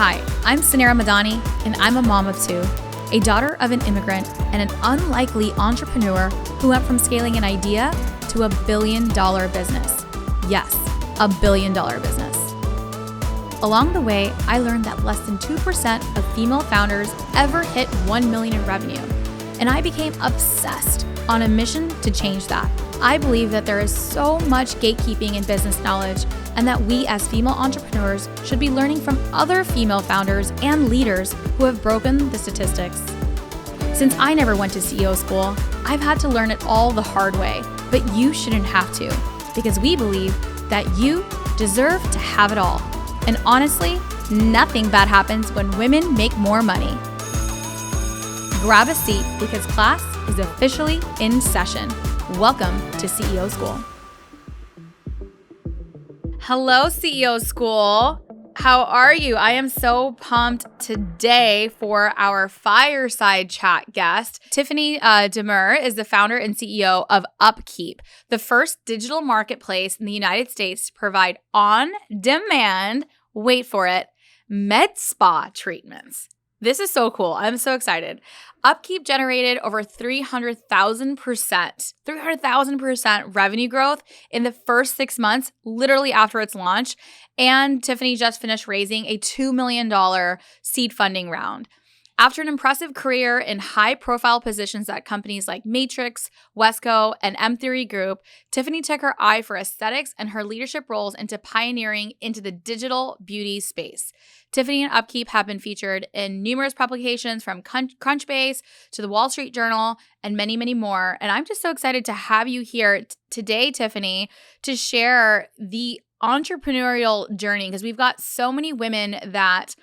Hi, I'm Sanara Madani, and I'm a mom of two, a daughter of an immigrant, and an unlikely entrepreneur who went from scaling an idea to a billion-dollar business. Yes, a billion-dollar business. Along the way, I learned that less than 2% of female founders ever hit 1 million in revenue, and I became obsessed on a mission to change that. I believe that there is so much gatekeeping in business knowledge, and that we as female entrepreneurs should be learning from other female founders and leaders who have broken the statistics. Since I never went to CEO school, I've had to learn it all the hard way, but you shouldn't have to, because we believe that you deserve to have it all. And honestly, nothing bad happens when women make more money. Grab a seat because class is officially in session. Welcome to CEO School. Hello, CEO School. How are you? I am so pumped today for our fireside chat guest. Tiffany Demers is the founder and CEO of UpKeep, the first digital marketplace in the United States to provide on-demand, wait for it, medspa treatments. This is so cool. I'm so excited. UpKeep generated over 300,000% revenue growth in the first 6 months, literally after its launch. And Tiffany just finished raising a $2 million seed funding round. After an impressive career in high-profile positions at companies like Matrix, Wesco, and M3 Group, Tiffany took her eye for aesthetics and her leadership roles into pioneering into the digital beauty space. Tiffany and UpKeep have been featured in numerous publications from Crunchbase to the Wall Street Journal and many, many more. And I'm just so excited to have you here today, Tiffany, to share the entrepreneurial journey, because we've got so many women that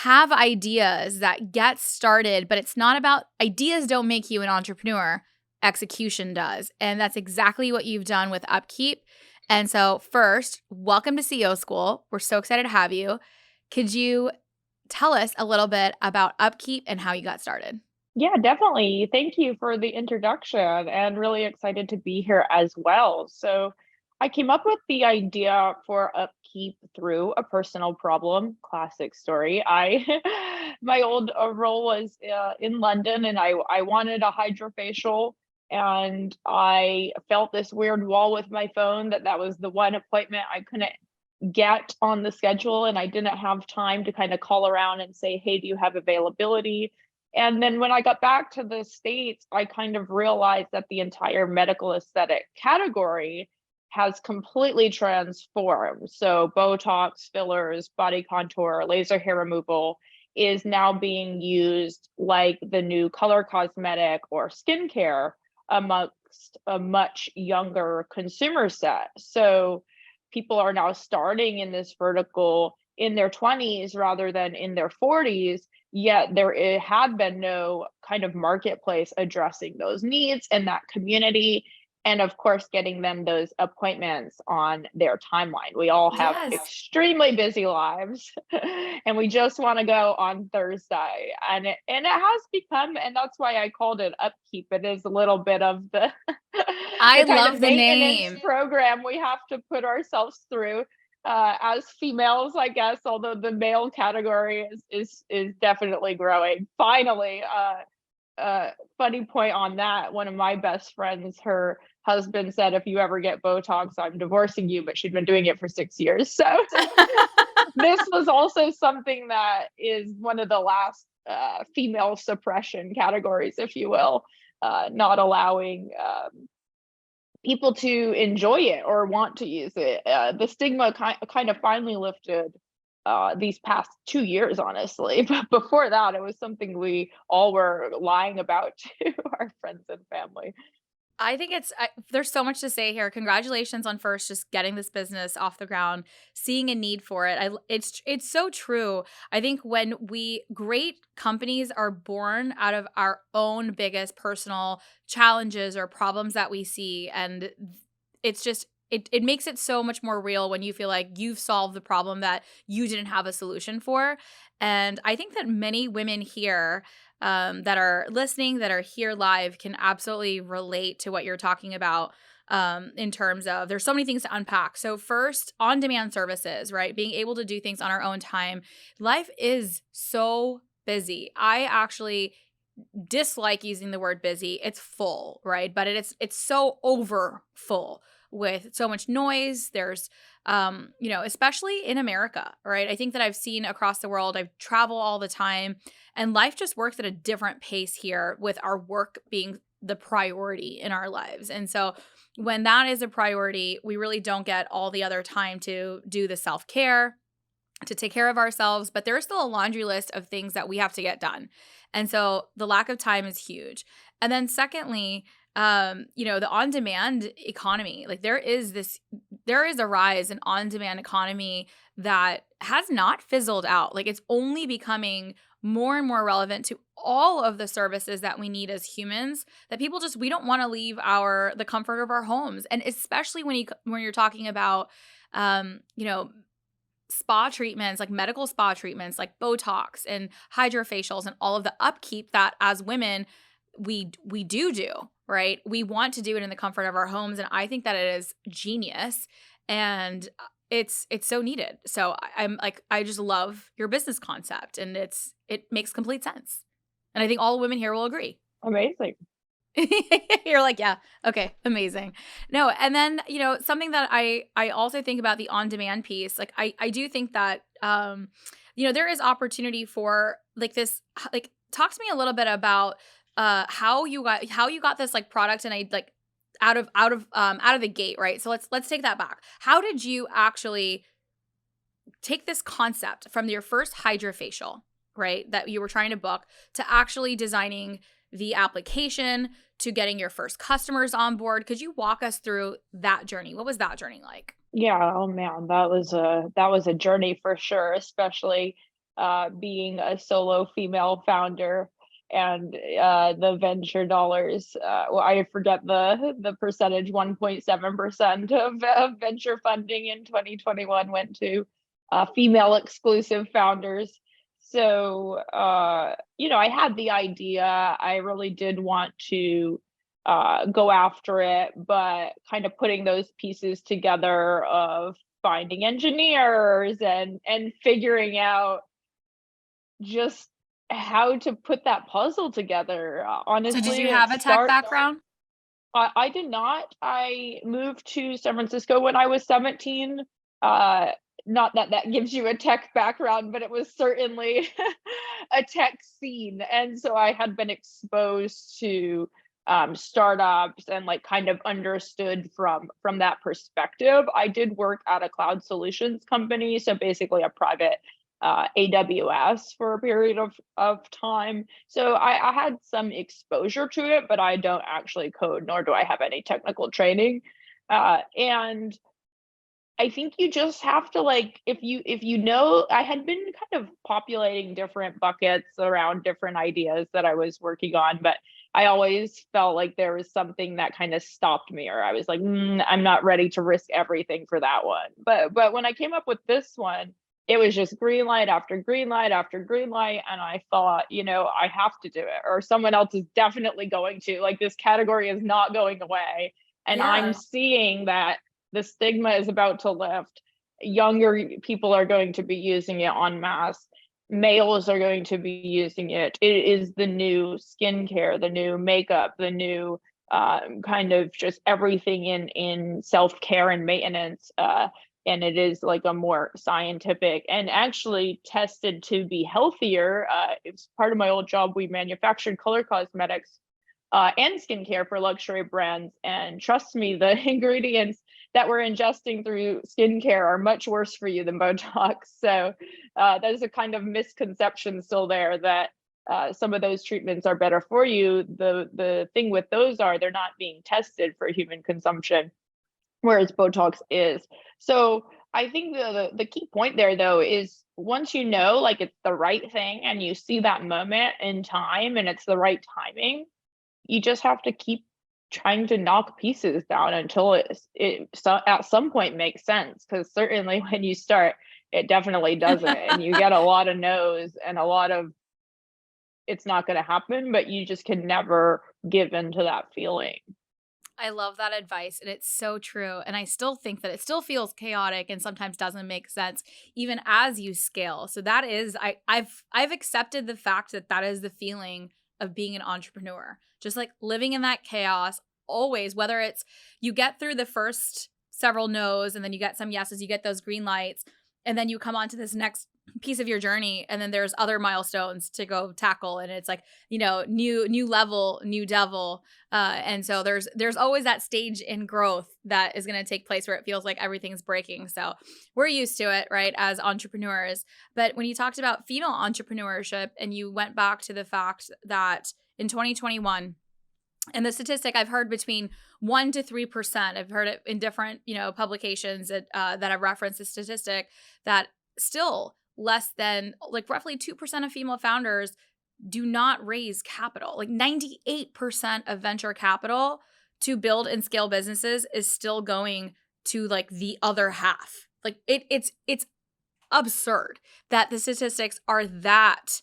have ideas that get started, but it's not about ideas don't make you an entrepreneur. Execution does. And that's exactly what you've done with UpKeep. And so first, welcome to CEO School. We're so excited to have you. Could you tell us a little bit about UpKeep and how you got started? Yeah, definitely. Thank you for the introduction and really excited to be here as well. So, I came up with the idea for UpKeep through a personal problem. Classic story. My old role was in London, and I wanted a hydrofacial, and I felt this weird wall with my phone that was the one appointment I couldn't get on the schedule, and I didn't have time to kind of call around and say, hey, do you have availability? And then when I got back to the States, I kind of realized that the entire medical aesthetic category has completely transformed. So botox, fillers, body contour, laser hair removal is now being used like the new color cosmetic or skincare amongst a much younger consumer set. So people are now starting in this vertical in their 20s rather than in their 40s, yet there had been no kind of marketplace addressing those needs in that community. And of course, getting them those appointments on their timeline. We all have Yes. extremely busy lives, and we just want to go on Thursday. And it has become, and that's why I called it UpKeep. It is a little bit of the I the kind love of the maintenance name. program we have to put ourselves through as females, I guess. Although the male category is definitely growing. Finally, funny point on that. One of my best friends, her husband said, if you ever get Botox, I'm divorcing you, but she'd been doing it for 6 years. So this was also something that is one of the last female suppression categories, if you will, not allowing people to enjoy it or want to use it. The stigma kind of finally lifted these past 2 years, honestly. But before that, it was something we all were lying about to our friends and family. I think there's so much to say here. Congratulations on first just getting this business off the ground, seeing a need for it. It's so true. I think when great companies are born out of our own biggest personal challenges or problems that we see, and it's just it makes it so much more real when you feel like you've solved the problem that you didn't have a solution for. And I think that many women here that are listening, that are here live, can absolutely relate to what you're talking about. in terms of there's so many things to unpack. So first, on-demand services, right? Being able to do things on our own time. Life is so busy. I actually dislike using the word busy. It's full, right? But it's so over full with so much noise. There's especially in America, right? I think that I've seen across the world, I travel all the time, and life just works at a different pace here with our work being the priority in our lives. And so when that is a priority, we really don't get all the other time to do the self-care, to take care of ourselves, but there's still a laundry list of things that we have to get done. And so the lack of time is huge. And then secondly, the on-demand economy, like there is a rise in on-demand economy that has not fizzled out. Like it's only becoming more and more relevant to all of the services that we need as humans, that people we don't want to leave the comfort of our homes. And especially when you're talking about, spa treatments, like medical spa treatments, like botox and hydrofacials and all of the upkeep that as women we do, right? We want to do it in the comfort of our homes, and I think that it is genius, and it's so needed. So I'm like, I just love your business concept, and it makes complete sense, and I think all women here will agree. Amazing. You're like, yeah, okay, amazing. No, and then, something that I also think about the on-demand piece, like I do think that there is opportunity for like this, like talk to me a little bit about how you got this like product and I like out of the gate, right? So let's take that back. How did you actually take this concept from your first hydrofacial, right, that you were trying to book, to actually designing the application, to getting your first customers on board? Could you walk us through that journey? What was that journey like? Yeah, oh man, that was a journey for sure, especially being a solo female founder and the venture dollars. Well, I forget the percentage, 1.7% of venture funding in 2021 went to female exclusive founders. So, I had the idea. I really did want to go after it, but kind of putting those pieces together of finding engineers and figuring out just how to put that puzzle together. So did Honestly, you it have a tech start. background? I did not. I moved to San Francisco when I was 17. Uh, Not that that gives you a tech background, but it was certainly a tech scene. And so I had been exposed to startups and like kind of understood from that perspective. I did work at a cloud solutions company, so basically a private AWS for a period of time. So I had some exposure to it, but I don't actually code, nor do I have any technical training. And I think you just have to like, if you know, I had been kind of populating different buckets around different ideas that I was working on, but I always felt like there was something that kind of stopped me, or I was like, I'm not ready to risk everything for that one. But when I came up with this one, it was just green light after green light after green light, and I thought, I have to do it, or someone else is definitely going to. Like, this category is not going away, and I'm Yeah. seeing that the stigma is about to lift. Younger people are going to be using it en masse. Males are going to be using it. It is the new skincare, the new makeup, the new kind of just everything in self-care and maintenance. And it is like a more scientific and actually tested to be healthier. It's part of my old job. We manufactured color cosmetics and skincare for luxury brands. And trust me, the ingredients that we're ingesting through skincare are much worse for you than Botox. So there's a kind of misconception still there that some of those treatments are better for you. The thing with those are they're not being tested for human consumption, whereas Botox is. So I think the key point there though is once you know like it's the right thing and you see that moment in time and it's the right timing, you just have to keep trying to knock pieces down until so at some point makes sense. Because certainly when you start, it definitely doesn't, and you get a lot of no's and a lot of it's not going to happen. But you just can never give in to that feeling. I love that advice, and it's so true. And I still think that it still feels chaotic and sometimes doesn't make sense even as you scale. So that is I've accepted the fact that that is the feeling of being an entrepreneur. Just like living in that chaos always, whether it's you get through the first several no's and then you get some yeses, you get those green lights, and then you come on to this next piece of your journey, and then there's other milestones to go tackle, and it's like, new level, new devil. And so there's always that stage in growth that is going to take place where it feels like everything's breaking. So we're used to it, right, as entrepreneurs. But when you talked about female entrepreneurship and you went back to the fact that in 2021, and the statistic I've heard between 1% to 3%, I've heard it in different, publications that have referenced the statistic that still less than like roughly 2% of female founders do not raise capital. Like 98% of venture capital to build and scale businesses is still going to like the other half. Like it's absurd that the statistics are that,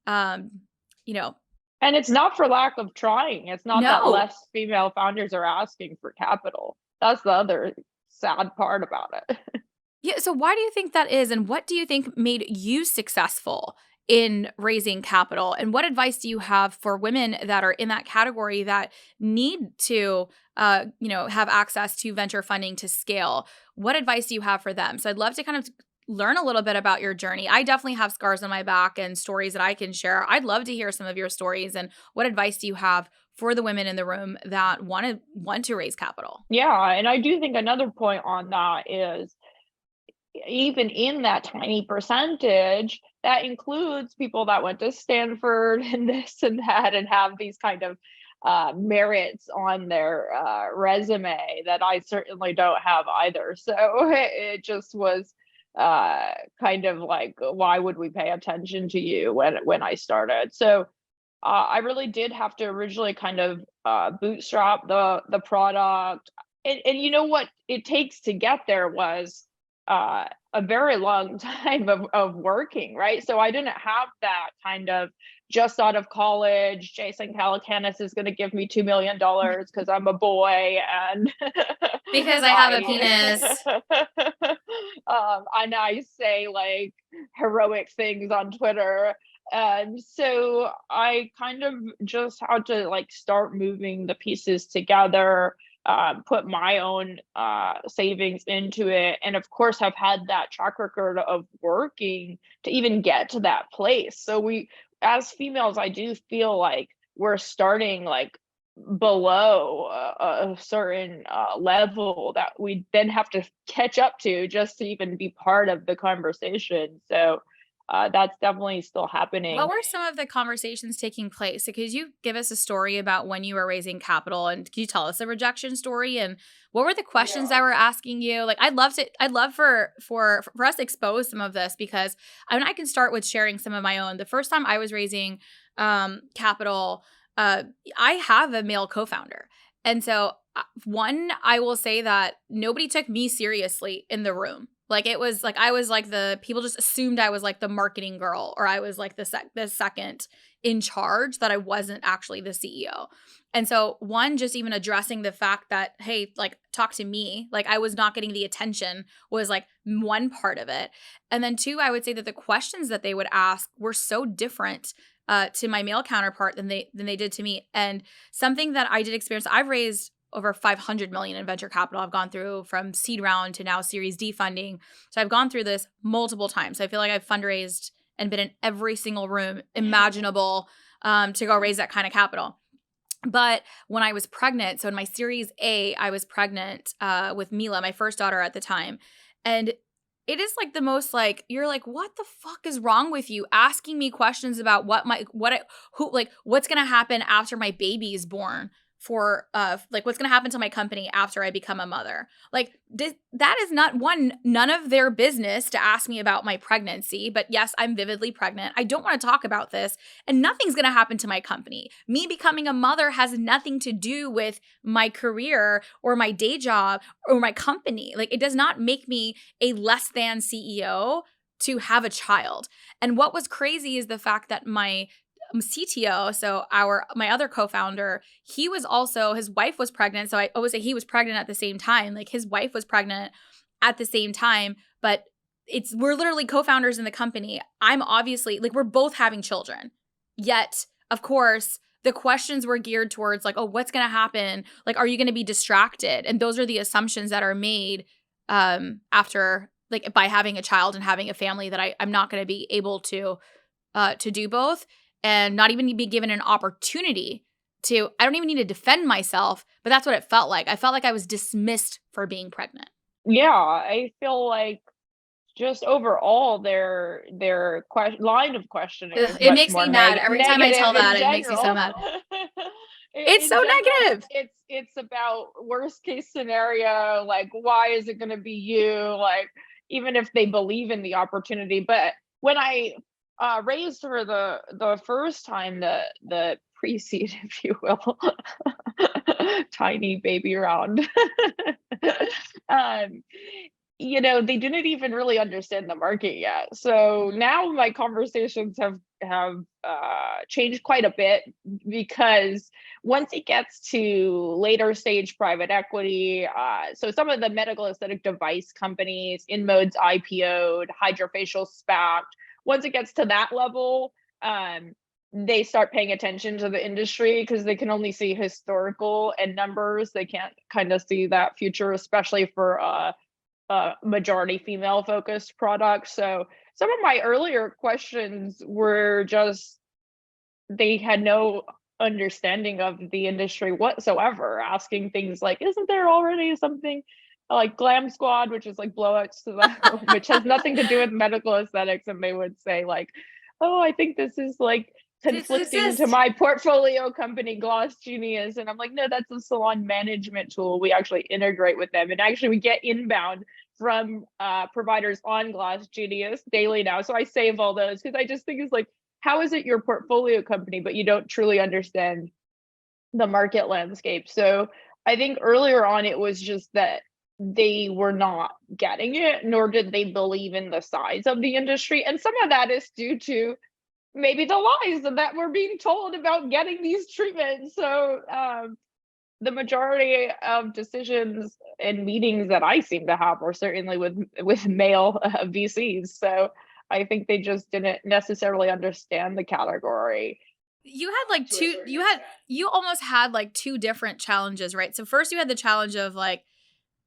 you know, And it's not for lack of trying. It's not that no. less female founders are asking for capital. That's the other sad part about it. Yeah. So why do you think that is? And what do you think made you successful in raising capital? And what advice do you have for women that are in that category that need to, have access to venture funding to scale? What advice do you have for them? So I'd love to kind of learn a little bit about your journey. I definitely have scars on my back and stories that I can share. I'd love to hear some of your stories. And what advice do you have for the women in the room that want to raise capital? Yeah, and I do think another point on that is even in that tiny percentage, that includes people that went to Stanford and this and that and have these kind of merits on their resume that I certainly don't have either. So it just was kind of like, why would we pay attention to you when I started? So I really did have to originally kind of bootstrap the product, and you know what it takes to get there was a very long time of working, right? So I didn't have that kind of just out of college, Jason Calacanis is going to give me $2 million because I'm a boy and Because I have a penis. and I say like heroic things on Twitter. And so I kind of just had to like start moving the pieces together, put my own savings into it, and of course have had that track record of working to even get to that place. So we, as females, I do feel like we're starting like below a certain level that we then have to catch up to just to even be part of the conversation. So that's definitely still happening. What were some of the conversations taking place? So could you give us a story about when you were raising capital, and can you tell us a rejection story, and what were the questions that were asking you? Like I'd love for us to expose some of this, because I can start with sharing some of my own. The first time I was raising capital, I have a male co-founder. And so one, I will say that nobody took me seriously in the room. Like it was like I was like the people just assumed I was like the marketing girl, or I was like the second in charge, that I wasn't actually the CEO. And so one, just even addressing the fact that, hey, like talk to me, like I was not getting the attention was like one part of it. And then two, I would say that the questions that they would ask were so different to my male counterpart than they did to me. And something that I did experience, I've raised over 500 million in venture capital. I've gone through from seed round to now Series D funding. So I've gone through this multiple times. I feel like I've fundraised and been in every single room imaginable to go raise that kind of capital. But when I was pregnant, so in my Series A, I was pregnant with Mila, my first daughter at the time. And it is like the most like, you're like, what the fuck is wrong with you? Asking me questions about what's going to happen after my baby is born, for like what's going to happen to my company after I become a mother. Like that is none of their business to ask me about my pregnancy. But yes, I'm vividly pregnant. I don't want to talk about this, and nothing's going to happen to my company. Me becoming a mother has nothing to do with my career or my day job or my company. Like it does not make me a less than CEO to have a child. And what was crazy is the fact that my CTO, so my other co-founder, his wife was pregnant. So I always say he was pregnant at the same time. Like his wife was pregnant at the same time, but we're literally co-founders in the company. I'm obviously like, we're both having children. Yet, of course, the questions were geared towards like, oh, what's going to happen? Like, are you going to be distracted? And those are the assumptions that are made after, like, by having a child and having a family, that I'm not going to be able to do both, and not even be given an opportunity to. I don't even need to defend myself, but that's what it felt like. I felt like I was dismissed for being pregnant. Yeah, I feel like just overall their line of questioning is It much makes more me mad. Every time I tell negative in that, it makes me so general. mad. It's In so general, negative. it's about worst case scenario, like why is it going to be you? Like even if they believe in the opportunity, but when I raised for the first time the pre-seed, if you will, tiny baby round. um, they didn't even really understand the market yet. So now my conversations have changed quite a bit, because once it gets to later stage private equity, so some of the medical aesthetic device companies, InMode's IPO'd, Hydrofacial SPAC'd, once it gets to that level, they start paying attention to the industry, because they can only see historical and numbers. They can't kind of see that future, especially for majority female focused products. So some of my earlier questions were just, they had no understanding of the industry whatsoever, asking things like, isn't there already something like Glam Squad, which is like blowouts to the which has nothing to do with medical aesthetics? And they would say like, oh, I think this is like conflicting to my portfolio company Gloss Genius. And I'm like, no, that's a salon management tool. We actually integrate with them, and actually we get inbound from providers on Gloss Genius daily now. So I save all those, because I just think it's like, how is it your portfolio company, but you don't truly understand the market landscape? So I think earlier on it was just that they were not getting it, nor did they believe in the size of the industry. And some of that is due to maybe the lies that we're being told about getting these treatments. So the majority of decisions and meetings that I seem to have are certainly with male VCs. So I think they just didn't necessarily understand the category. You had like you almost had like two different challenges, right? So first you had the challenge of like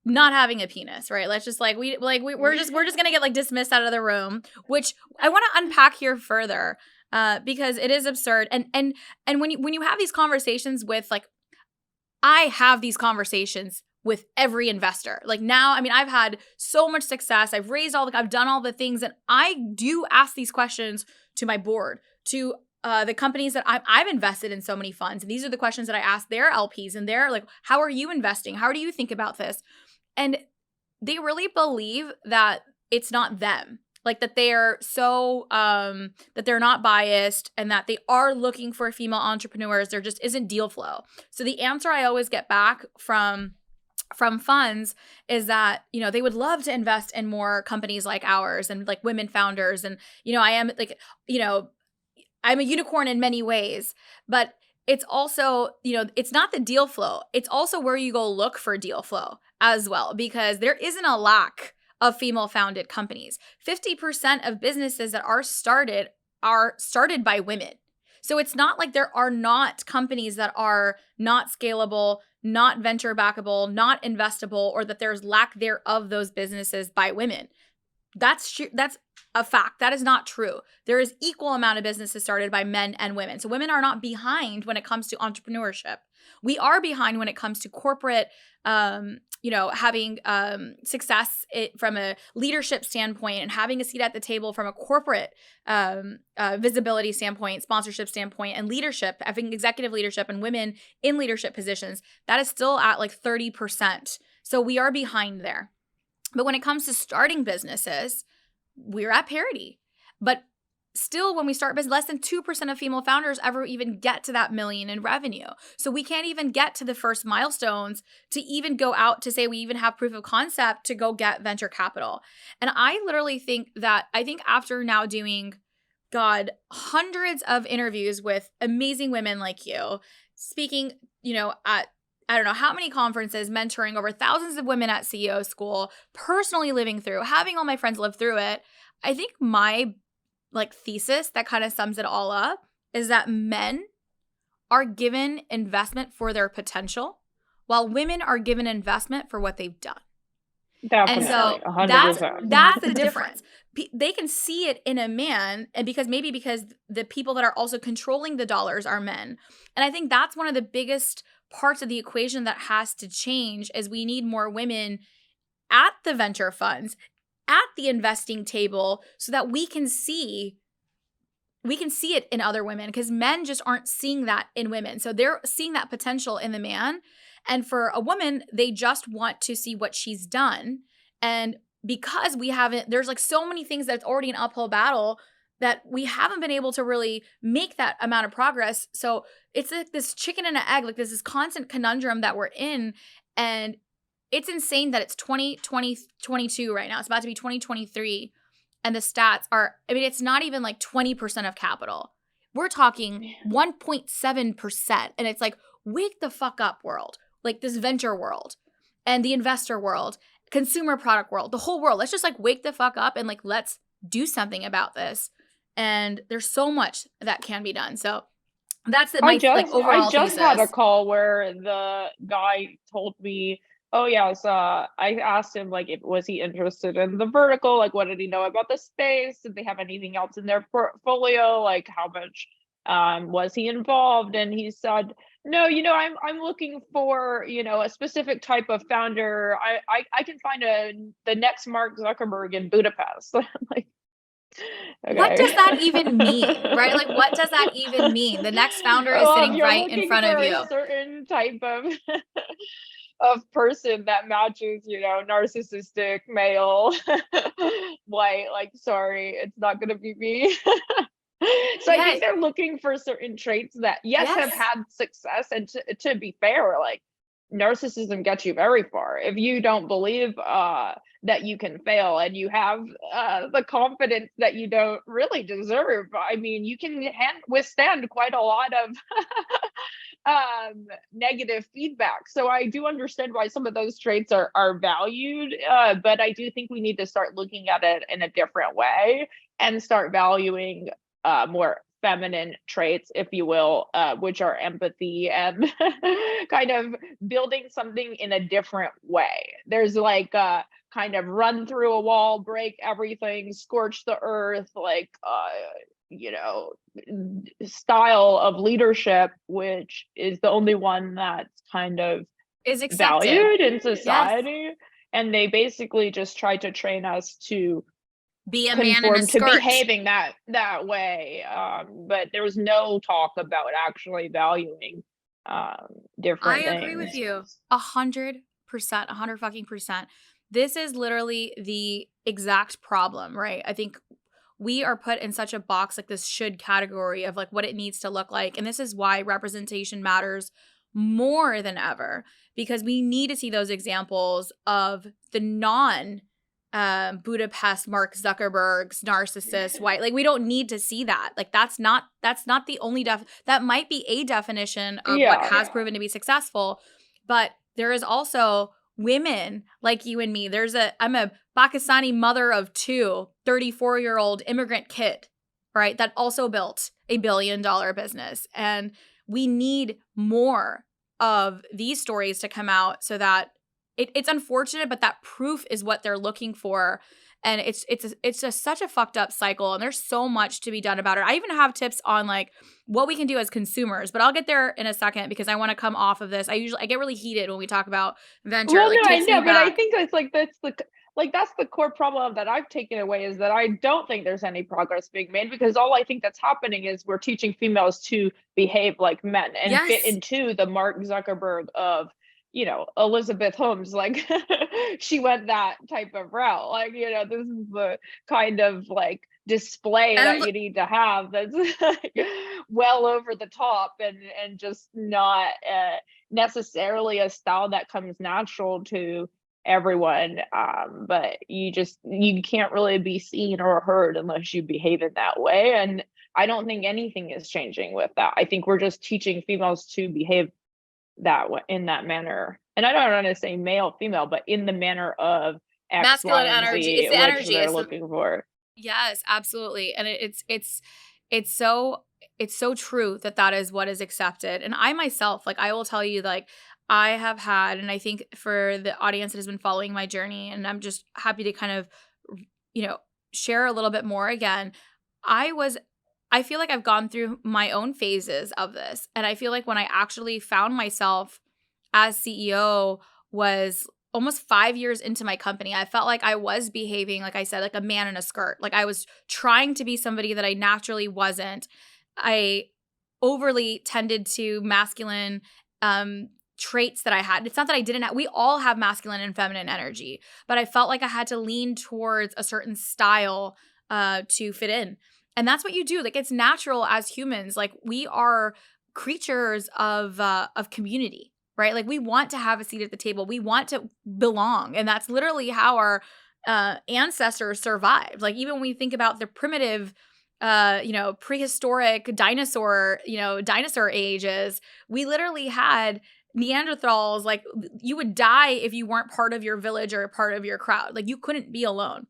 not having a penis, right? Let's just like we're just gonna get like dismissed out of the room, which I want to unpack here further, because it is absurd. And when you have these conversations with like, I have these conversations with every investor. Like now, I mean, I've had so much success. I've done all the things, and I do ask these questions to my board, to the companies that I've invested in so many funds. And these are the questions that I ask their LPs, and they're like, how are you investing? How do you think about this? And they really believe that it's not them. Like that they are so, that they're not biased, and that they are looking for female entrepreneurs. There just isn't deal flow. So the answer I always get back from funds is that, they would love to invest in more companies like ours and like women founders. And, I am like, I'm a unicorn in many ways, but it's also, it's not the deal flow. It's also where you go look for deal flow as well, because there isn't a lack of female founded companies. 50% of businesses that are started by women. So it's not like there are not companies that are not scalable, not venture backable, not investable, or that there's lack thereof those businesses by women. That's true. That's a fact. That is not true. There is equal amount of businesses started by men and women. So women are not behind when it comes to entrepreneurship. We are behind when it comes to corporate, having success from a leadership standpoint, and having a seat at the table from a corporate visibility standpoint, sponsorship standpoint, and leadership, having executive leadership and women in leadership positions. That is still at like 30%. So we are behind there. But when it comes to starting businesses, we're at parity. But still, when we start business, less than 2% of female founders ever even get to that million in revenue. So we can't even get to the first milestones to even go out to say we even have proof of concept to go get venture capital. And I literally think after now doing God, hundreds of interviews with amazing women like you, speaking, at I don't know how many conferences, mentoring over thousands of women at CEO school, personally living through, having all my friends live through it. I think my thesis that kind of sums it all up is that men are given investment for their potential while women are given investment for what they've done. And so Definitely, 100%. that's the difference. They can see it in a man, and because the people that are also controlling the dollars are men. And I think that's one of the biggest parts of the equation that has to change is we need more women at the venture funds, at the investing table, so that we can see it in other women, because men just aren't seeing that in women. So they're seeing that potential in the man. And for a woman, they just want to see what she's done. And because there's so many things that's already an uphill battle that we haven't been able to really make that amount of progress. So it's like this chicken and an egg, this constant conundrum that we're in. And it's insane that it's 2022 right now. It's about to be 2023. And the stats are, it's not even 20% of capital. We're talking 1.7%. And it's wake the fuck up, world. This venture world and the investor world, consumer product world, the whole world. Let's just wake the fuck up and let's do something about this. And there's so much that can be done. So that's my overall I just thesis. had a call where the guy told me, oh yes, I asked him was he interested in the vertical, what did he know about the space, did they have anything else in their portfolio, how much was he involved, and he said, no, I'm looking for a specific type of founder. I can find the next Mark Zuckerberg in Budapest. I'm okay. What does that even mean, right? What does that even mean? The next founder is sitting right in front of you. A certain type of person that matches, narcissistic, male, white, sorry, it's not gonna be me. So I think they're looking for certain traits that have had success. And to be fair, narcissism gets you very far. If you don't believe that you can fail, and you have the confidence that you don't really deserve, you can withstand quite a lot of negative feedback. So I do understand why some of those traits are valued, but I do think we need to start looking at it in a different way and start valuing more feminine traits, if you will, which are empathy and kind of building something in a different way. There's kind of run through a wall, break everything, scorch the earth, style of leadership, which is the only one that's kind of is valued in society. Yes. And they basically just try to train us to be a man in a skirt, to behaving that way. But there was no talk about actually valuing different things. I agree with you 100%, 100%. This is literally the exact problem, right? I think we are put in such a box, this should category of what it needs to look like. And this is why representation matters more than ever, because we need to see those examples of the Budapest Mark Zuckerberg's narcissist white. We don't need to see that. That's not the only that might be a definition of what has proven to be successful, but there is also women like you and me. I'm a Pakistani mother of two, 34-year-old immigrant kid, right? That also built a $1 billion business. And we need more of these stories to come out so that it's unfortunate, but that proof is what they're looking for. And it's just such a fucked up cycle. And there's so much to be done about it. I even have tips on what we can do as consumers, but I'll get there in a second because I want to come off of this. I get really heated when we talk about venture. Well, no, I know, but I think that's the core problem that I've taken away, is that I don't think there's any progress being made, because all I think that's happening is we're teaching females to behave like men and fit into the Mark Zuckerberg of, Elizabeth Holmes, she went that type of route. This is the kind of display that you need to have that's well over the top and just not necessarily a style that comes natural to everyone, but you can't really be seen or heard unless you behave in that way, and I don't think anything is changing with that. I think we're just teaching females to behave that way, in that manner, and I don't want to say male, female, but in the manner of X, Y, Masculine and energy. It's Z, the which energy. they're It's the looking for. Yes, absolutely. And it's so it's so true that that is what is accepted. And I myself, like I will tell you, like I have had, and I think for the audience that has been following my journey, and I'm just happy to kind of, you know, share a little bit more again. I was I feel like I've gone through my own phases of this. And I feel like when I actually found myself as CEO was almost 5 years into my company. I felt like I was behaving, like I said, like a man in a skirt. Like I was trying to be somebody that I naturally wasn't. I overly tended to masculine traits that I had. It's not that I didn't have, we all have masculine and feminine energy, but I felt like I had to lean towards a certain style to fit in. And that's what you do. Like it's natural as humans. Like we are creatures of community, right? Like we want to have a seat at the table. We want to belong. And that's literally how our ancestors survived. Like even when we think about the primitive prehistoric dinosaur ages, we literally had Neanderthals. Like you would die if you weren't part of your village or part of your crowd. Like you couldn't be alone.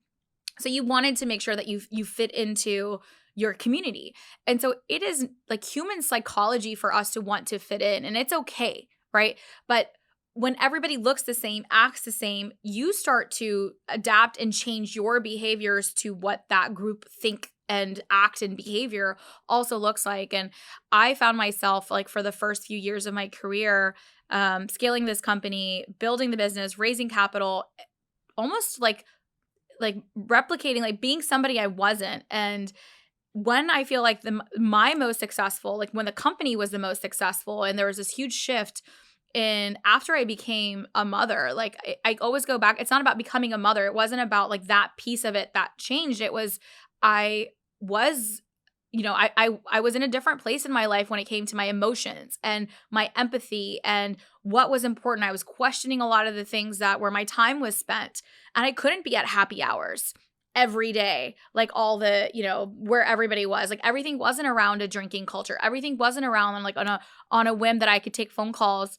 So you wanted to make sure that you fit into your community. And so it is like human psychology for us to want to fit in, and it's okay, right? But when everybody looks the same, acts the same, you start to adapt and change your behaviors to what that group think and act and behavior also looks like. And I found myself like for the first few years of my career, scaling this company, building the business, raising capital, almost like replicating, like being somebody I wasn't. And when I feel like my most successful, like when the company was the most successful, and there was this huge shift in after I became a mother, like I always go back. It's not about becoming a mother. It wasn't about like that piece of it that changed. It was I was I was in a different place in my life when it came to my emotions and my empathy and what was important. I was questioning a lot of the things that where my time was spent, and I couldn't be at happy hours every day, like all the, where everybody was. Like everything wasn't around a drinking culture. Everything wasn't around like on a whim that I could take phone calls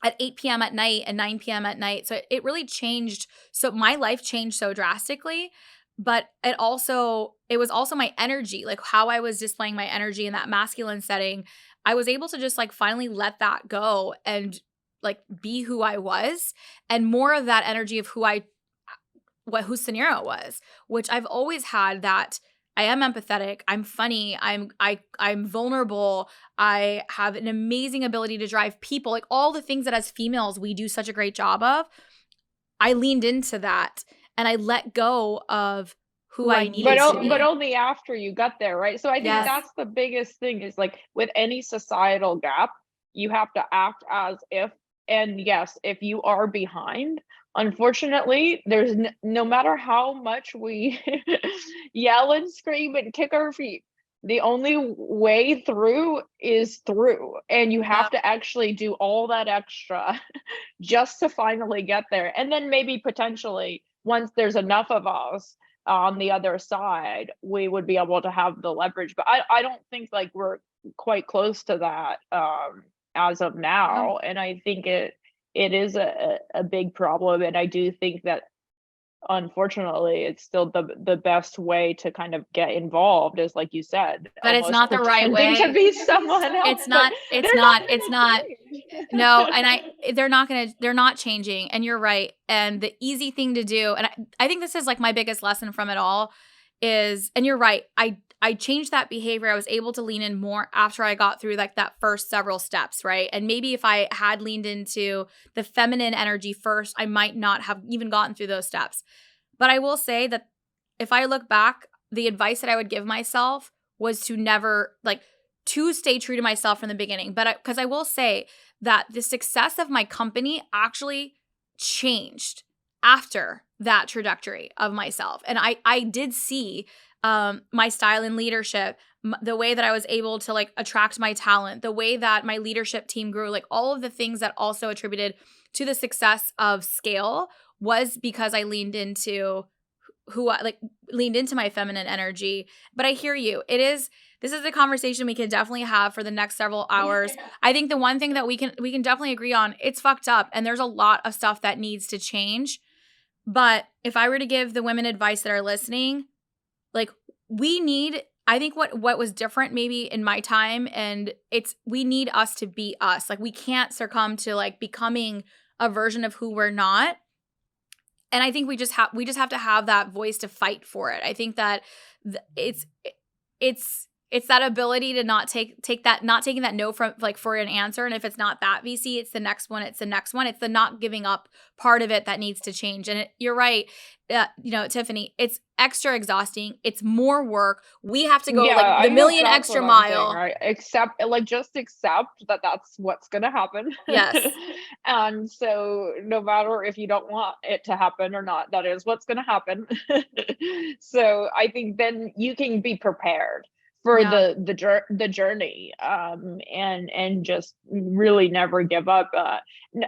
at 8 p.m. at night and 9 p.m. at night. So it really changed. So my life changed so drastically, but it was also my energy, like how I was displaying my energy in that masculine setting. I was able to just like finally let that go and like be who I was, and more of that energy of who Sanira was, which I've always had. That I am empathetic, I'm funny, I'm vulnerable, I have an amazing ability to drive people, like all the things that as females we do such a great job of. I leaned into that and I let go of who I needed to But be. only after you got there, right? So I think Yes. that's the biggest thing is like with any societal gap, you have to act as if, and yes, if you are behind, unfortunately, there's no matter how much we yell and scream and kick our feet, the only way through is through. And you Yeah. have to actually do all that extra just to finally get there. And then maybe potentially once there's enough of us on the other side, we would be able to have the leverage. But I don't think like we're quite close to that as of No. now. And I think it is a big problem. And I do think that unfortunately it's still the best way to kind of get involved is like you said, But it's almost not the right pretending to way. be someone else, It's but not, it's they're not not, it's not. gonna No, and change. they're not changing. And you're right. And the easy thing to do, and I think this is like my biggest lesson from it all is, and you're right, I changed that behavior. I was able to lean in more after I got through like that first several steps, right? And maybe if I had leaned into the feminine energy first, I might not have even gotten through those steps. But I will say that if I look back, the advice that I would give myself was to never like to stay true to myself from the beginning. But because I will say that the success of my company actually changed after that trajectory of myself. And I did see my style in leadership, the way that I was able to like attract my talent, the way that my leadership team grew, like all of the things that also attributed to the success of scale was because I leaned into leaned into my feminine energy. But I hear you. This is a conversation we can definitely have for the next several hours. I think the one thing that we can definitely agree on, it's fucked up and there's a lot of stuff that needs to change. But if I were to give the women advice that are listening, like I think what was different maybe in my time, and we need us to be us. Like we can't succumb to like becoming a version of who we're not. And I think we just have to have that voice to fight for it. I think that it's that ability to not take that, not taking that no from like for an answer. And if it's not that VC, it's the next one. It's the next one. It's the not giving up part of it that needs to change. And you're right. Tiffany, it's extra exhausting. It's more work. We have to go like the million extra mile. Right? Just accept that that's what's going to happen. Yes. And so no matter if you don't want it to happen or not, that is what's going to happen. So I think then you can be prepared for the journey, and just really never give up.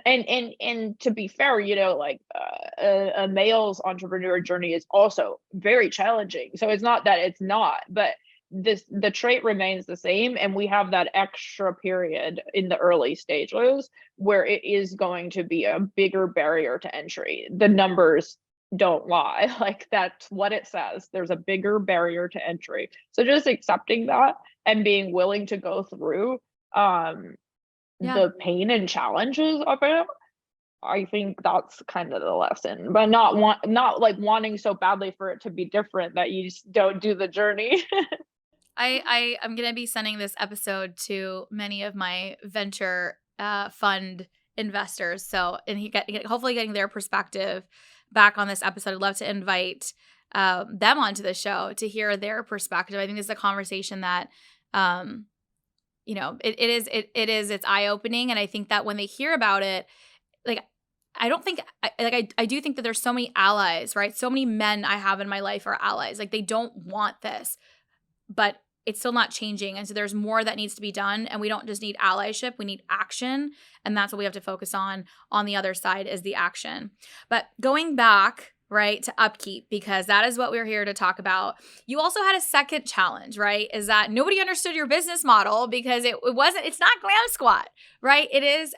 And to be fair, a male's entrepreneur journey is also very challenging. So it's not that it's not, but the trait remains the same, and we have that extra period in the early stages where it is going to be a bigger barrier to entry. The numbers don't lie. Like that's what it says. There's a bigger barrier to entry. So just accepting that and being willing to go through the pain and challenges of it. I think that's kind of the lesson, but not wanting so badly for it to be different that you just don't do the journey. I'm going to be sending this episode to many of my venture fund investors. So, and hopefully getting their perspective back on this episode. I'd love to invite them onto the show to hear their perspective. I think this is a conversation that, it's eye-opening. And I think that when they hear about it, like, I do think that there's so many allies, right? So many men I have in my life are allies. Like they don't want this, but it's still not changing. And so there's more that needs to be done. And we don't just need allyship, we need action. And that's what we have to focus on the other side is the action. But going back, right, to UpKeep, because that is what we're here to talk about. You also had a second challenge, right? Is that nobody understood your business model because it's not glam squat, right? It is,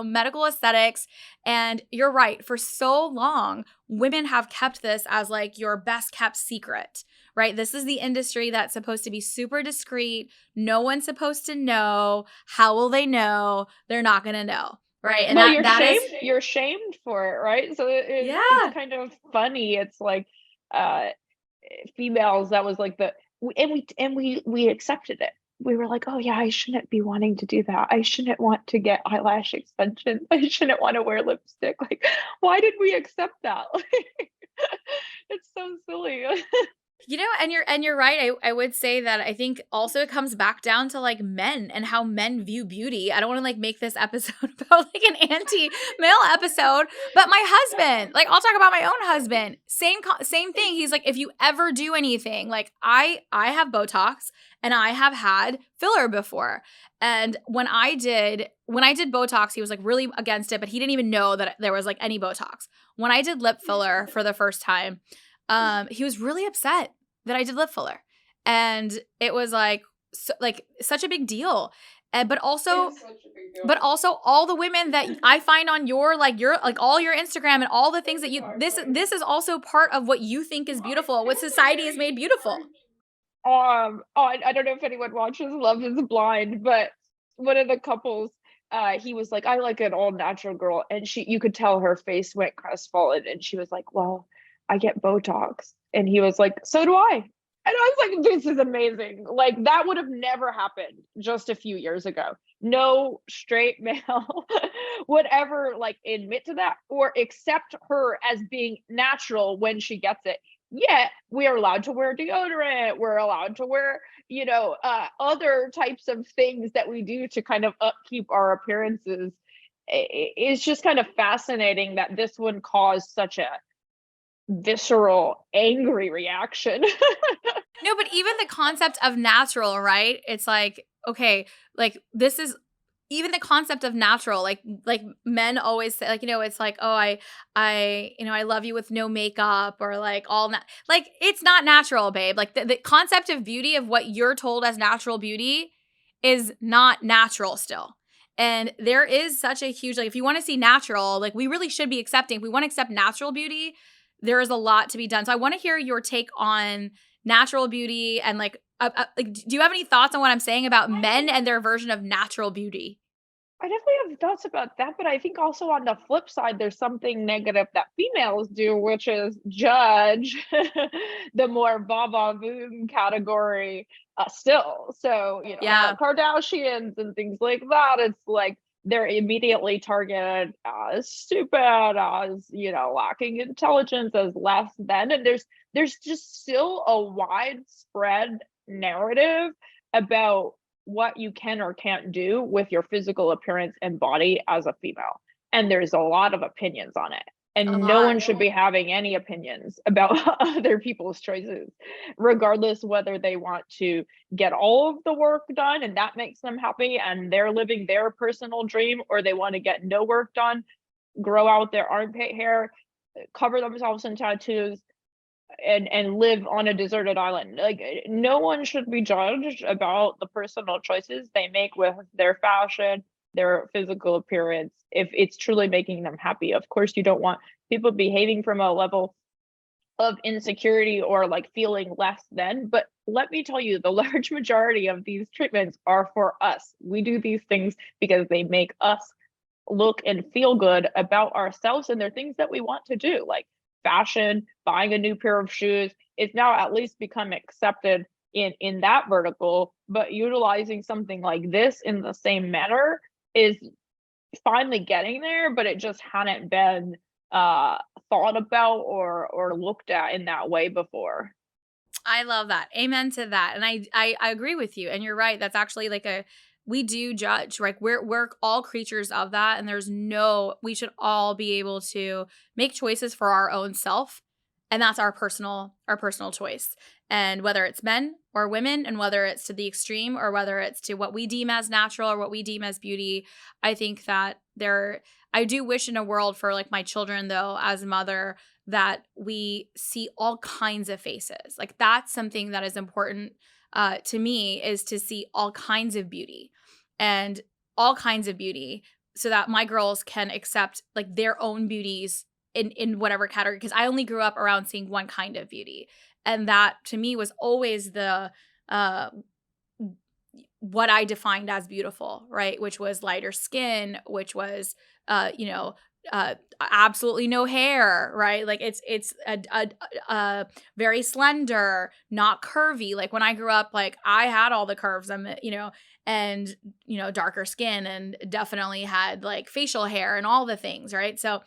medical aesthetics. And you're right. For so long, women have kept this as like your best kept secret, right? This is the industry that's supposed to be super discreet. No one's supposed to know. How will they know? They're not going to know. Right. And you're shamed for it, right? So it's kind of funny. It's like females, that was like we accepted it. We were like, oh yeah, I shouldn't be wanting to do that. I shouldn't want to get eyelash extensions. I shouldn't want to wear lipstick. Like, why did we accept that? It's so silly. And you're right. I would say that I think also it comes back down to like men and how men view beauty. I don't want to like make this episode about like an anti-male episode, but my husband, like I'll talk about my own husband. Same thing. He's like, if you ever do anything, like I have Botox and I have had filler before. And when I did Botox, he was like really against it, but he didn't even know that there was like any Botox. When I did lip filler for the first time, he was really upset that I did lip filler, and it was like such a big deal. But also all the women that I find on your all your Instagram and all the things that this is also part of what you think is beautiful, what society has made beautiful. I don't know if anyone watches Love is Blind, but one of the couples, he was like, I like an all natural girl, and you could tell her face went crestfallen, and she was like, well, I get Botox. And he was like, so do I. And I was like, this is amazing. Like that would have never happened just a few years ago. No straight male would ever like admit to that or accept her as being natural when she gets it. Yet we are allowed to wear deodorant. We're allowed to wear, other types of things that we do to kind of upkeep our appearances. It's just kind of fascinating that this one caused such a visceral, angry reaction. No, but even the concept of natural, right? It's like, okay, like this is even the concept of natural, like men always say, like, it's like, oh, I love you with no makeup, or like like, it's not natural, babe. Like the concept of beauty, of what you're told as natural beauty, is not natural still. And there is such a huge, like, if you want to see natural, like, we really should be accepting. If we want to accept natural beauty, there is a lot to be done. So I want to hear your take on natural beauty, and like, do you have any thoughts on what I'm saying about men and their version of natural beauty? I definitely have thoughts about that, but I think also on the flip side, there's something negative that females do, which is judge the more baba boom category still. So, the Yeah. Kardashians and things like that, it's like they're immediately targeted as stupid, as, lacking intelligence, as less than. And there's just still a widespread narrative about what you can or can't do with your physical appearance and body as a female. And there's a lot of opinions on it. A And no lot. one should be having any opinions about other people's choices, regardless whether they want to get all of the work done and that makes them happy and they're living their personal dream, or they want to get no work done, grow out their armpit hair, cover themselves in tattoos, and live on a deserted island. Like, no one should be judged about the personal choices they make with their fashion, their physical appearance, if it's truly making them happy. Of course, you don't want people behaving from a level of insecurity or like feeling less than. But let me tell you, the large majority of these treatments are for us. We do these things because they make us look and feel good about ourselves, and they're things that we want to do, like fashion, buying a new pair of shoes. It's now at least become accepted in that vertical, but utilizing something like this in the same manner is finally getting there, but it just hadn't been thought about or looked at in that way before. I love that. Amen to that. And I agree with you. And you're right. That's actually like we do judge, right? We're all creatures of that. And we should all be able to make choices for our own self. And that's our personal choice. And whether it's men or women, and whether it's to the extreme, or whether it's to what we deem as natural or what we deem as beauty, I think that I do wish in a world for like my children, though, as a mother, that we see all kinds of faces. Like, that's something that is important to me, is to see all kinds of beauty, and all kinds of beauty, so that my girls can accept like their own beauties in whatever category. Because I only grew up around seeing one kind of beauty, and that to me was always the uh, what I defined as beautiful, right? Which was lighter skin, which was, absolutely no hair, right? Like, it's a very slender, not curvy. Like, when I grew up, like, I had all the curves, and darker skin, and definitely had like facial hair and all the things, right? So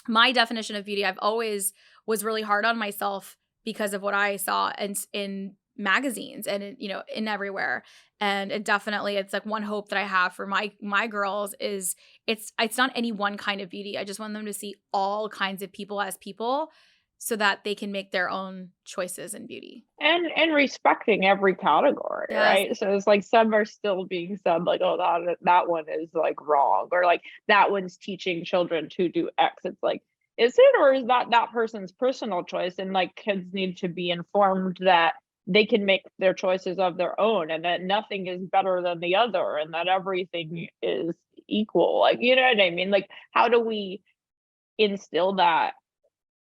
my definition of beauty, I've always was really hard on myself because of what I saw in magazines, and in everywhere. And it's like one hope that I have for my girls is, it's not any one kind of beauty. I just want them to see all kinds of people as people, so that they can make their own choices in beauty. And respecting every category, Yes. right? So it's like some are still being said like, oh, that one is like wrong, or like that one's teaching children to do X. It's like, is it, or is that person's personal choice? And like, kids need to be informed that they can make their choices of their own, and that nothing is better than the other, and that everything is equal. Like, you know what I mean? Like, how do we instill that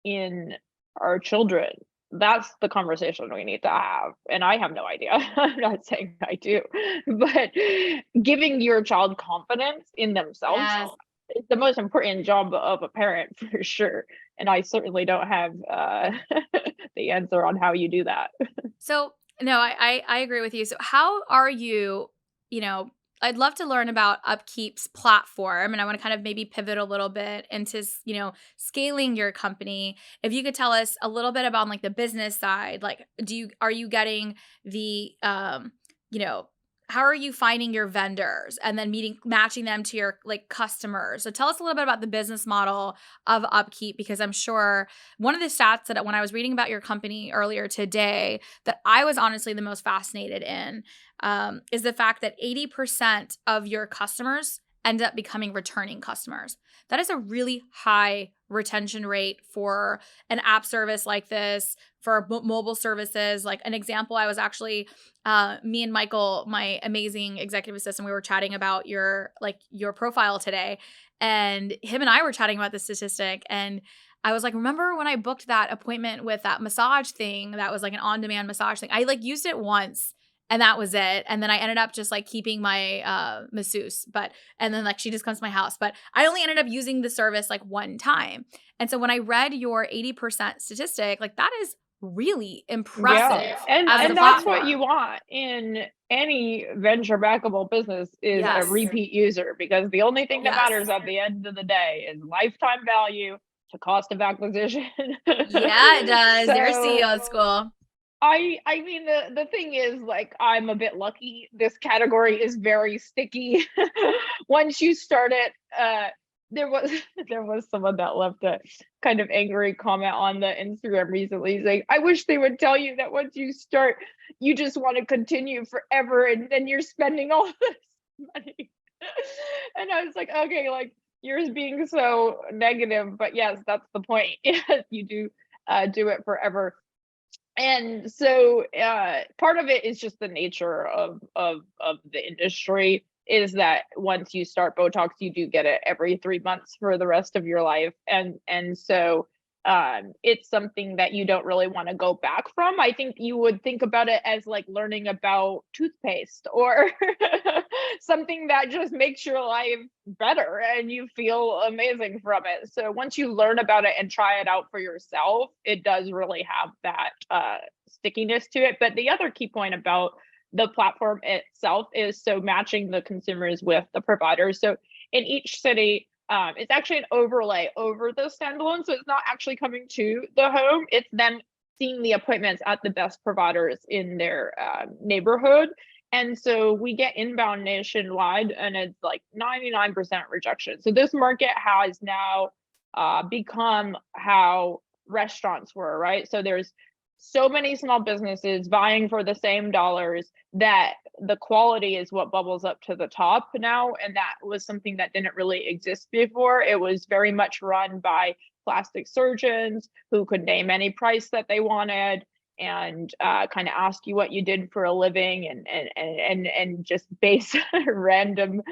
in our children? That's the conversation we need to have. And I have no idea. I'm not saying I do, but giving your child confidence in themselves Yes. is the most important job of a parent for sure. And I certainly don't have the answer on how you do that. So, no, I agree with you. So, how are you, you know, I'd love to learn about UpKeep's platform, and I want to kind of maybe pivot a little bit into, scaling your company. If you could tell us a little bit about like the business side, like, are you getting the, you know, how are you finding your vendors and then matching them to your like customers? So tell us a little bit about the business model of UpKeep, because I'm sure one of the stats that when I was reading about your company earlier today that I was honestly the most fascinated in is the fact that 80% of your customers end up becoming returning customers. That is a really high retention rate for an app service like this, for mobile services. Like an example, I was actually me and Michael, my amazing executive assistant, we were chatting about your profile today, and him and I were chatting about the statistic, and I was like, remember when I booked that appointment with that massage thing that was like an on-demand massage thing? I like used it once and that was it. And then I ended up just like keeping my masseuse, and then like she just comes to my house, but I only ended up using the service like one time. And so when I read your 80% statistic, like that is really Yeah. impressive as the And that's what you platform. want in any venture backable business is a Yes. repeat user, because the only thing that Yes. matters at the end of the day is lifetime value to cost of acquisition. Yeah, it does. You're So CEO school. I mean the thing is, like, I'm a bit lucky. This category is very sticky. Once you start it, there was there was someone that left a kind of angry comment on the Instagram recently. He's like, I wish they would tell you that once you start, you just want to continue forever, and then you're spending all this money. And I was like, okay, like you're being so negative, but yes, that's the point. Yes, you do do it forever. And so part of it is just the nature of the industry, is that once you start botox you do get it every 3 months for the rest of your life, and so it's something that you don't really want to go back from. I think you would think about it as like learning about toothpaste or something that just makes your life better and you feel amazing from it. So once you learn about it and try it out for yourself, it does really have that stickiness to it. But the other key point about the platform itself is so matching the consumers with the providers. So in each city, it's actually an overlay over the standalone. So it's not actually coming to the home. It's them seeing the appointments at the best providers in their neighborhood. And so we get inbound nationwide, and it's like 99% rejection. So this market has now become how restaurants were, right? So there's so many small businesses vying for the same dollars that the quality is what bubbles up to the top now. And that was something that didn't really exist before. It was very much run by plastic surgeons who could name any price that they wanted and kind of ask you what you did for a living, and just base random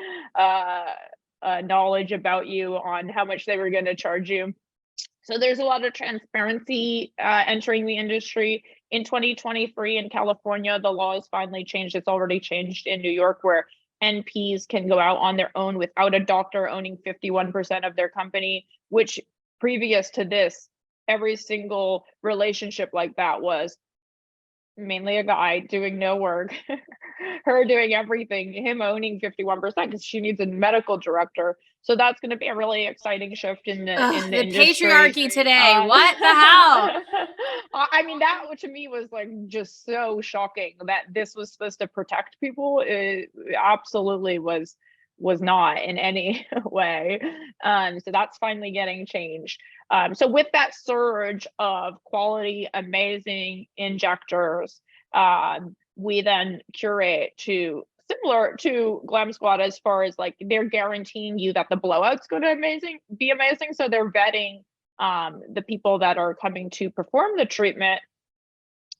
knowledge about you on how much they were going to charge you. So there's a lot of transparency entering the industry. In 2023 in California, the law has finally changed. It's already changed in New York, where NPs can go out on their own without a doctor owning 51% of their company, which previous to this, every single relationship like that was mainly a guy doing no work, her doing everything, him owning 51% because she needs a medical director. So that's going to be a really exciting shift in Ugh, the the industry. patriarchy today. What the hell? I mean, that to me was like just so shocking that this was supposed to protect people. It absolutely was not in any way. So that's finally getting changed. So with that surge of quality, amazing injectors, we then curate to similar to Glam Squad as far as like they're guaranteeing you that the blowout's going to be amazing. So they're vetting the people that are coming to perform the treatment.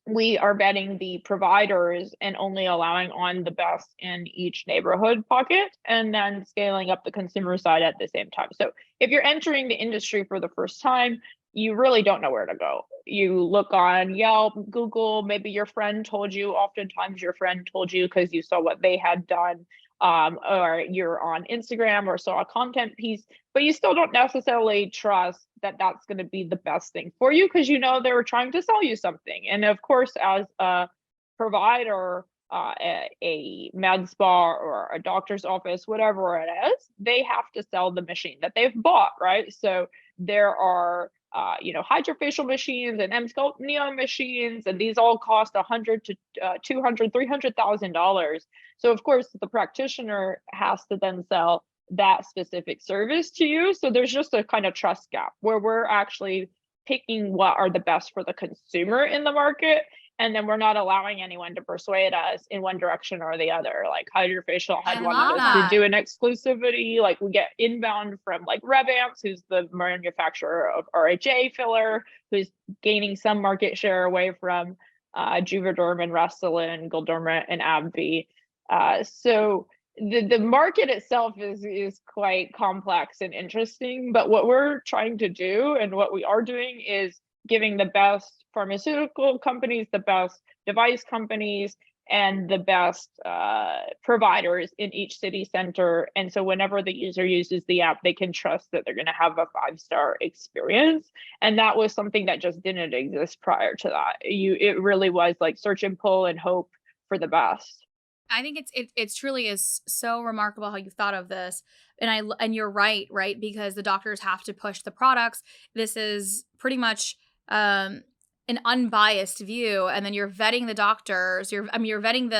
We are vetting the providers and only allowing on the best in each neighborhood pocket, and then scaling up the consumer side at the same time. So if you're entering the industry for the first time, you really don't know where to go. You look on Yelp, Google, maybe your friend told you. Oftentimes your friend told you because you saw what they had done, or you're on Instagram or saw a content piece, but you still don't necessarily trust that that's going to be the best thing for you because you know they were trying to sell you something. And of course, as a provider, a med spa or a doctor's office, whatever it is, they have to sell the machine that they've bought, right? So there are hydrofacial machines and Emsculpt Neo machines, and these all cost 100 to 200, $300,000. So of course the practitioner has to then sell that specific service to you. So there's just a kind of trust gap where we're actually picking what are the best for the consumer in the market. And then we're not allowing anyone to persuade us in one direction or the other. Like Hydrofacial had I wanted love us to that. do an exclusivity. Like we get inbound from like Revamps, who's the manufacturer of RHA filler, who's gaining some market share away from Juvederm and Restylane, Galderma and AbbVie. So the market itself is quite complex and interesting, but what we're trying to do and what we are doing is giving the best pharmaceutical companies, the best device companies, and the best providers in each city center. And so whenever the user uses the app, they can trust that they're going to have a 5-star experience. And that was something that just didn't exist prior to that. It really was like search and pull and hope for the best. I think it truly is so remarkable how you thought of this, and you're right, because the doctors have to push the products. This is pretty much an unbiased view, and then you're vetting the doctors. You're vetting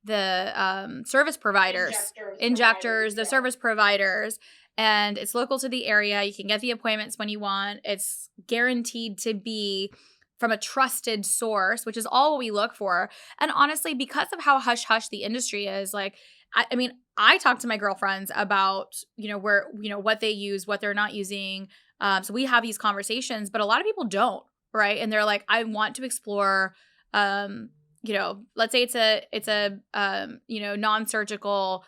the service providers, injectors, the service providers, and it's local to the area. You can get the appointments when you want. It's guaranteed to be from a trusted source, which is all we look for. And honestly, because of how hush hush the industry is, like, I mean, I talk to my girlfriends about, what they use, what they're not using. So we have these conversations, but a lot of people don't, right? And they're like, I want to explore, let's say it's a non-surgical,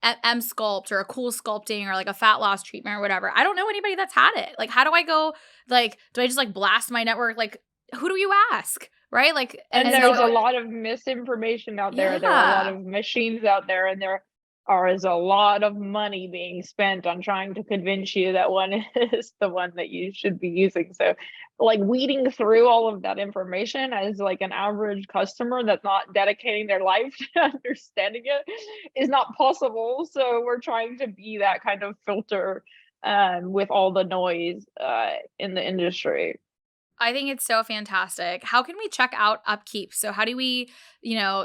Emsculpt or a cool sculpting or like a fat loss treatment or whatever. I don't know anybody that's had it. Like, how do I go? Like, do I just like blast my network? Like, who do you ask? Right? Like, And there's a lot of misinformation out there. There are a lot yeah. of machines out there, and there is a lot of money being spent on trying to convince you that one is the one that you should be using. So like weeding through all of that information as like an average customer that's not dedicating their life to understanding it is not possible. So we're trying to be that kind of filter with all the noise in the industry. I think it's so fantastic. How can we check out UpKeep? So how do we,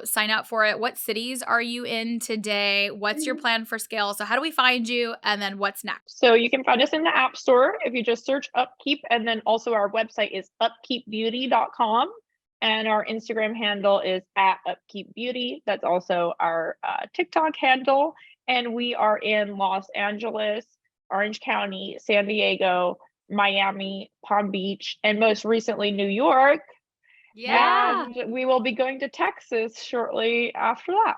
sign up for it? What cities are you in today? What's your plan for scale? So how do we find you? And then what's next? So you can find us in the App Store if you just search UpKeep, and then also our website is upkeepbeauty.com, and our Instagram handle is at upkeepbeauty. That's also our TikTok handle, and we are in Los Angeles, Orange County, San Diego, Miami, Palm Beach, and most recently New York. Yeah. And we will be going to Texas shortly after that.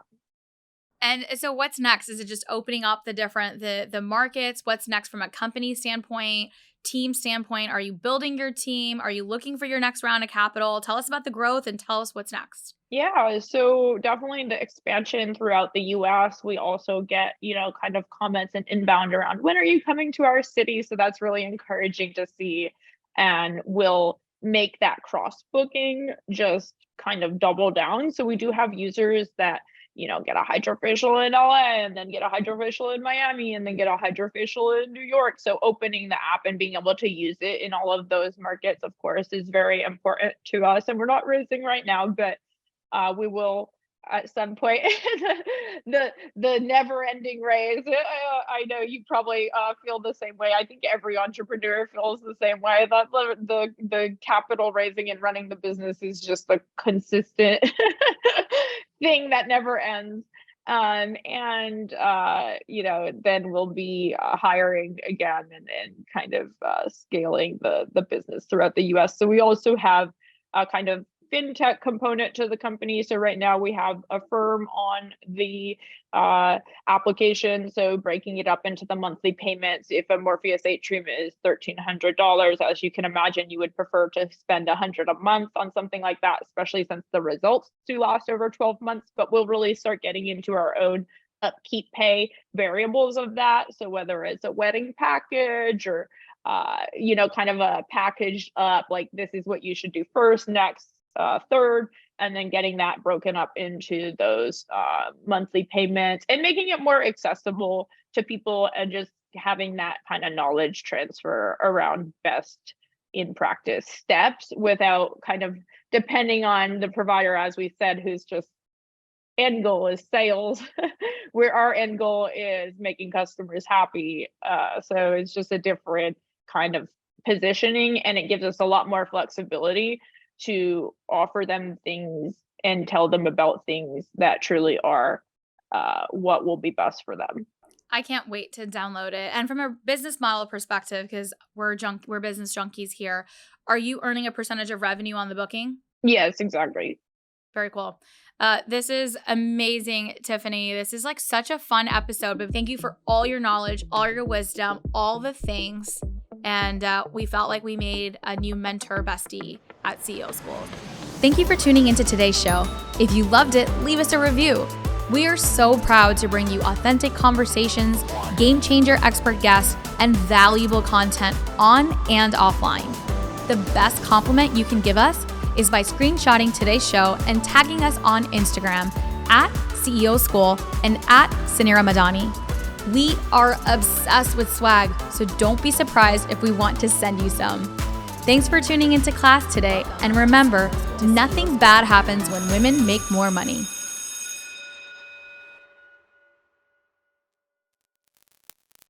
And so what's next? Is it just opening up the markets? What's next from a company standpoint, team standpoint? Are you building your team? Are you looking for your next round of capital? Tell us about the growth and tell us what's next. Yeah, so definitely the expansion throughout the US. We also get, kind of comments and inbound around when are you coming to our city? So that's really encouraging to see. And we'll make that cross booking just kind of double down. So we do have users that, get a hydrofacial in LA and then get a hydrofacial in Miami and then get a hydrofacial in New York. So opening the app and being able to use it in all of those markets, of course, is very important to us. And we're not raising right now, but we will at some point. the never ending raise. I know you probably feel the same way. I think every entrepreneur feels the same way. That the capital raising and running the business is just a consistent thing that never ends. Then we'll be hiring again and kind of scaling the business throughout the US. So we also have a kind of fintech component to the company. So right now we have a firm on the application. So breaking it up into the monthly payments. If a Morpheus 8 treatment is $1,300, as you can imagine, you would prefer to spend $100 a month on something like that, especially since the results do last over 12 months. But we'll really start getting into our own UpKeep pay variables of that. So whether it's a wedding package or kind of a package up, like this is what you should do first, next, third, and then getting that broken up into those monthly payments and making it more accessible to people, and just having that kind of knowledge transfer around best in practice steps without kind of depending on the provider, as we said, who's just end goal is sales, where our end goal is making customers happy. So it's just a different kind of positioning, and it gives us a lot more flexibility to offer them things and tell them about things that truly are what will be best for them. I can't wait to download it. And from a business model perspective, because we're business junkies here, are you earning a percentage of revenue on the booking? Yes, exactly. Very cool. This is amazing, Tiffany. This is like such a fun episode, but thank you for all your knowledge, all your wisdom, all the things. And we felt like we made a new mentor bestie at CEO School. Thank you for tuning into today's show. If you loved it, leave us a review. We are so proud to bring you authentic conversations, game changer expert guests, and valuable content on and offline. The best compliment you can give us is by screenshotting today's show and tagging us on Instagram at CEO School and at Sanira Madani. We are obsessed with swag, so don't be surprised if we want to send you some. Thanks for tuning into class today, and remember, nothing bad happens when women make more money.